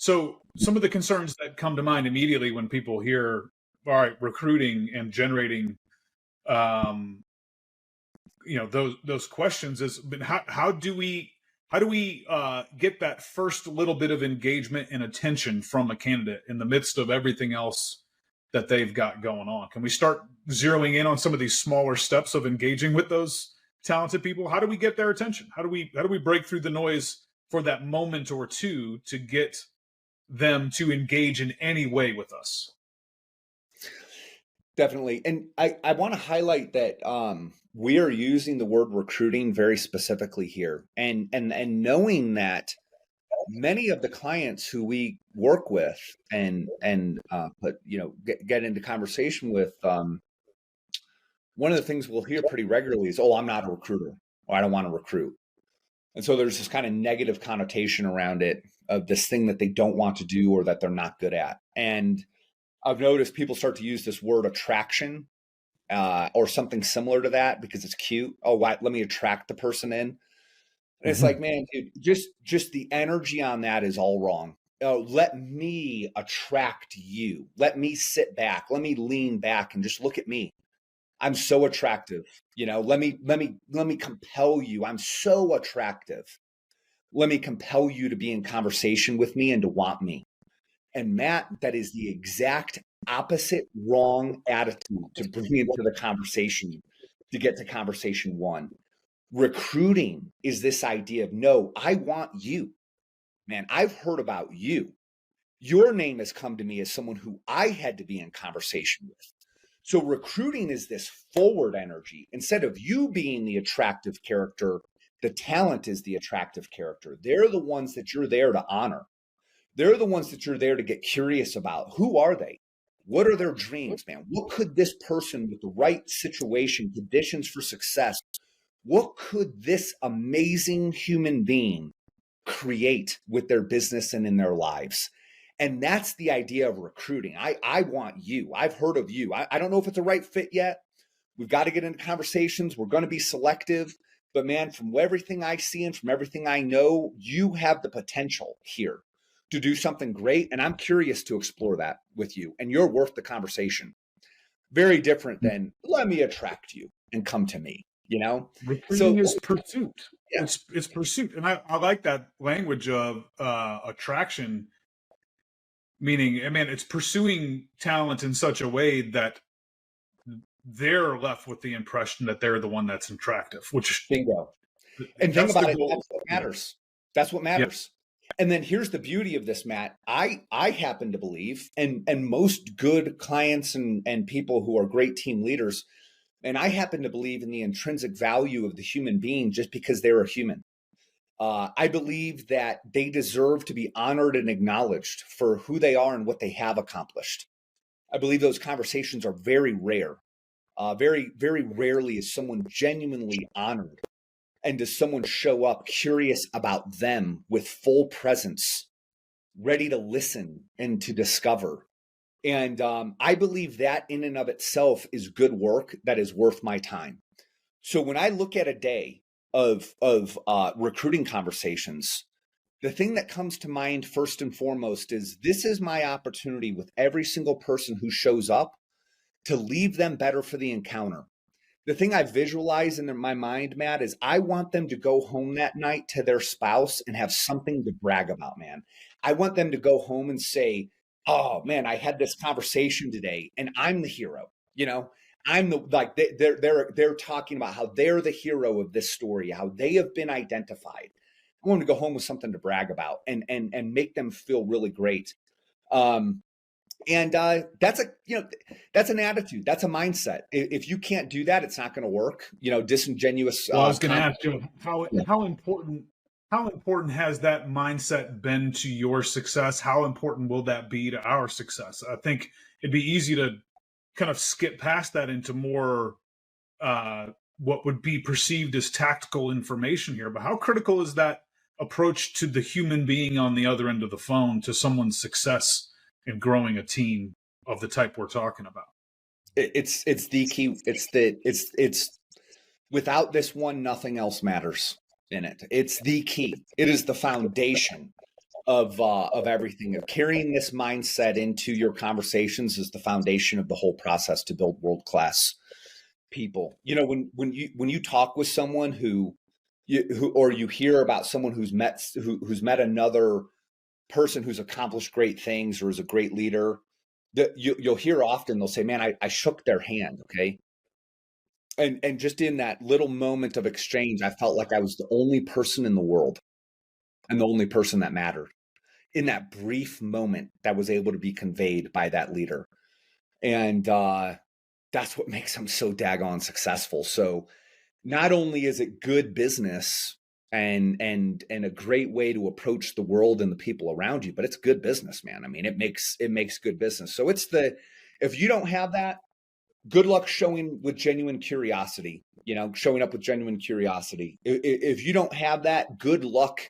So some of the concerns that come to mind immediately when people hear, all right, recruiting and generating, um, those questions is, but how do we get that first little bit of engagement and attention from a candidate in the midst of everything else that they've got going on? Can we start zeroing in on some of these smaller steps of engaging with those talented people? How do we get their attention? How do we break through the noise for that moment or two to get them to engage in any way with us? Definitely. And I want to highlight that we are using the word recruiting very specifically here. And knowing that many of the clients who we work with get into conversation with, one of the things we'll hear pretty regularly is, "Oh, I'm not a recruiter," or "I don't want to recruit." And so there's this kind of negative connotation around it of this thing that they don't want to do or that they're not good at. And I've noticed people start to use this word attraction or something similar to that because it's cute. Oh, let me attract the person in. And it's like, man, dude, just the energy on that is all wrong. Let me attract you. Let me sit back. Let me lean back and just look at me. I'm so attractive. Let me compel you. I'm so attractive. Let me compel you to be in conversation with me and to want me. And Matt, that is the exact opposite wrong attitude to bring into the conversation to get to conversation one. Recruiting is this idea of, no, I want you. Man, I've heard about you. Your name has come to me as someone who I had to be in conversation with. So recruiting is this forward energy. Instead of you being the attractive character, the talent is the attractive character. They're the ones that you're there to honor. They're the ones that you're there to get curious about. Who are they? What are their dreams, man? What could this person with the right situation, conditions for success, what could this amazing human being create with their business and in their lives? And that's the idea of recruiting. I want you. I've heard of you. I don't know if it's a right fit yet. We've got to get into conversations. We're going to be selective. But man, from everything I see and from everything I know, you have the potential here to do something great. And I'm curious to explore that with you. And you're worth the conversation. Very different than let me attract you and come to me, Recruiting is pursuit. Yeah. It's pursuit. And I like that language of attraction, meaning, I mean, it's pursuing talent in such a way that they're left with the impression that they're the one that's attractive, which bingo. And think about it, that's what matters. That's what matters. Yeah. And then here's the beauty of this, Matt. I happen to believe, and most good clients and people who are great team leaders, and I happen to believe in the intrinsic value of the human being just because they're a human. I believe that they deserve to be honored and acknowledged for who they are and what they have accomplished. I believe those conversations are very rare. Very, very rarely is someone genuinely honored. And does someone show up curious about them with full presence, ready to listen and to discover? And I believe that in and of itself is good work that is worth my time. So when I look at a day of recruiting conversations, the thing that comes to mind first and foremost is this is my opportunity with every single person who shows up to leave them better for the encounter. The thing I visualize in my mind, Matt, is I want them to go home that night to their spouse and have something to brag about, man. I want them to go home and say, oh man, I had this conversation today and I'm the hero. I'm they're talking about how they're the hero of this story, how they have been identified. I want them to go home with something to brag about and make them feel really great. And that's an attitude. That's a mindset. If you can't do that, it's not going to work. Disingenuous. Well, I was going to ask you how important has that mindset been to your success? How important will that be to our success? I think it'd be easy to kind of skip past that into more what would be perceived as tactical information here. But how critical is that approach to the human being on the other end of the phone to someone's success in growing a team of the type we're talking about? It's the key. It's without this one, nothing else matters in it. It's the key. It is the foundation. of everything. Of carrying this mindset into your conversations is the foundation of the whole process to build world-class people. You know, when you talk with someone who you hear about someone who's met another person who's accomplished great things or is a great leader, that you'll hear often they'll say, man, I shook their hand. Okay. And just in that little moment of exchange, I felt like I was the only person in the world and the only person that mattered in that brief moment that was able to be conveyed by that leader. And that's what makes them so daggone successful. So not only is it good business and a great way to approach the world and the people around you, but it's good business, man. I mean, it makes good business. So if you don't have that, good luck showing with genuine curiosity, showing up with genuine curiosity. If you don't have that, good luck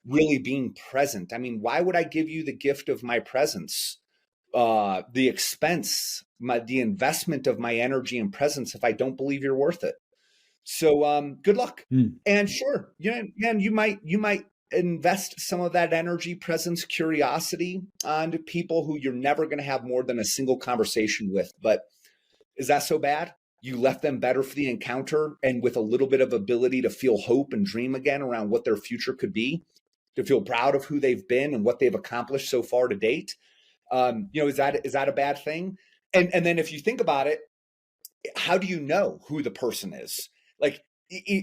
really being present. I mean, why would I give you the gift of my presence, the expense, the investment of my energy and presence if I don't believe you're worth it? So good luck. And sure, you might invest some of that energy, presence, curiosity onto people who you're never going to have more than a single conversation with. But is that so bad? You left them better for the encounter and with a little bit of ability to feel hope and dream again around what their future could be, to feel proud of who they've been and what they've accomplished so far to date. Is that a bad thing? And then if you think about it, how do you know who the person is? Like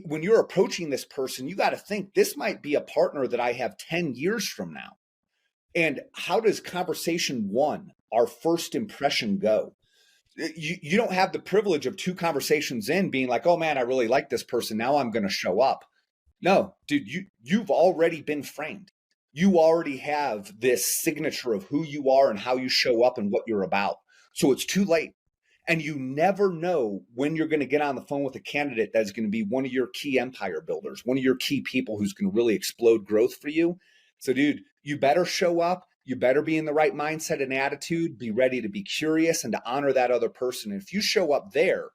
when you're approaching this person, you got to think this might be a partner that I have 10 years from now. And how does conversation one, our first impression, go? You don't have the privilege of 2 conversations in being like, oh man, I really like this person. Now I'm going to show up. No, dude, you've already been framed. You already have this signature of who you are and how you show up and what you're about. So it's too late. And you never know when you're going to get on the phone with a candidate that's going to be one of your key empire builders, one of your key people who's going to really explode growth for you. So, dude, you better show up. You better be in the right mindset and attitude, be ready to be curious and to honor that other person. And if you show up there,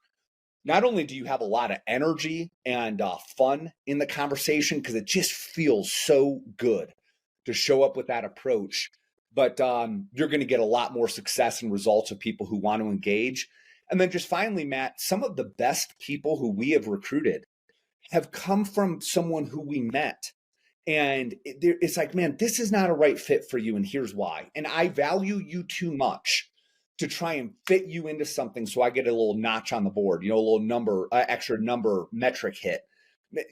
not only do you have a lot of energy and fun in the conversation, because it just feels so good to show up with that approach, but you're going to get a lot more success and results of people who want to engage. And then just finally, Matt, some of the best people who we have recruited have come from someone who we met. And it's like, man, this is not a right fit for you. And here's why. And I value you too much to try and fit you into something. So I get a little notch on the board, a little number, extra number metric hit.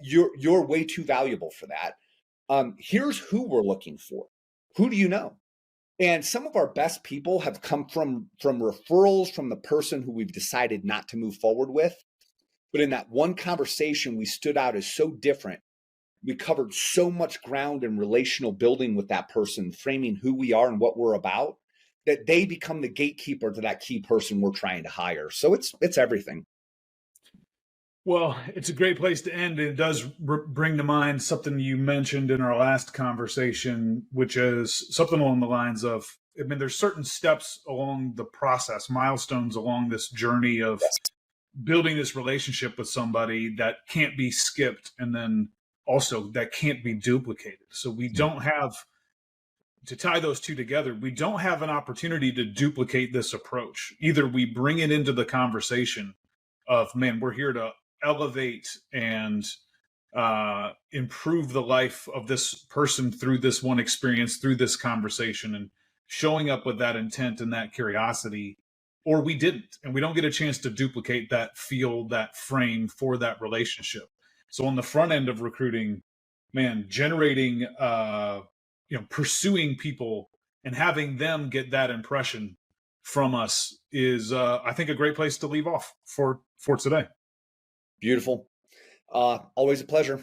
You're way too valuable for that. Here's who we're looking for. Who do you know? And some of our best people have come from referrals from the person who we've decided not to move forward with. But in that one conversation, we stood out as so different. We covered so much ground in relational building with that person, framing who we are and what we're about, that they become the gatekeeper to that key person we're trying to hire. So it's everything. Well, it's a great place to end. It does bring to mind something you mentioned in our last conversation, which is something along the lines of, I mean, there's certain steps along the process, milestones along this journey of building this relationship with somebody that can't be skipped, and then also that can't be duplicated. So we don't have, to tie those two together, we don't have an opportunity to duplicate this approach. Either we bring it into the conversation of, man, we're here to elevate and improve the life of this person through this one experience, through this conversation, and showing up with that intent and that curiosity, or we didn't, and we don't get a chance to duplicate that feel, that frame for that relationship. So on the front end of recruiting, man, generating, pursuing people and having them get that impression from us is, I think, a great place to leave off for today. Beautiful. Always a pleasure.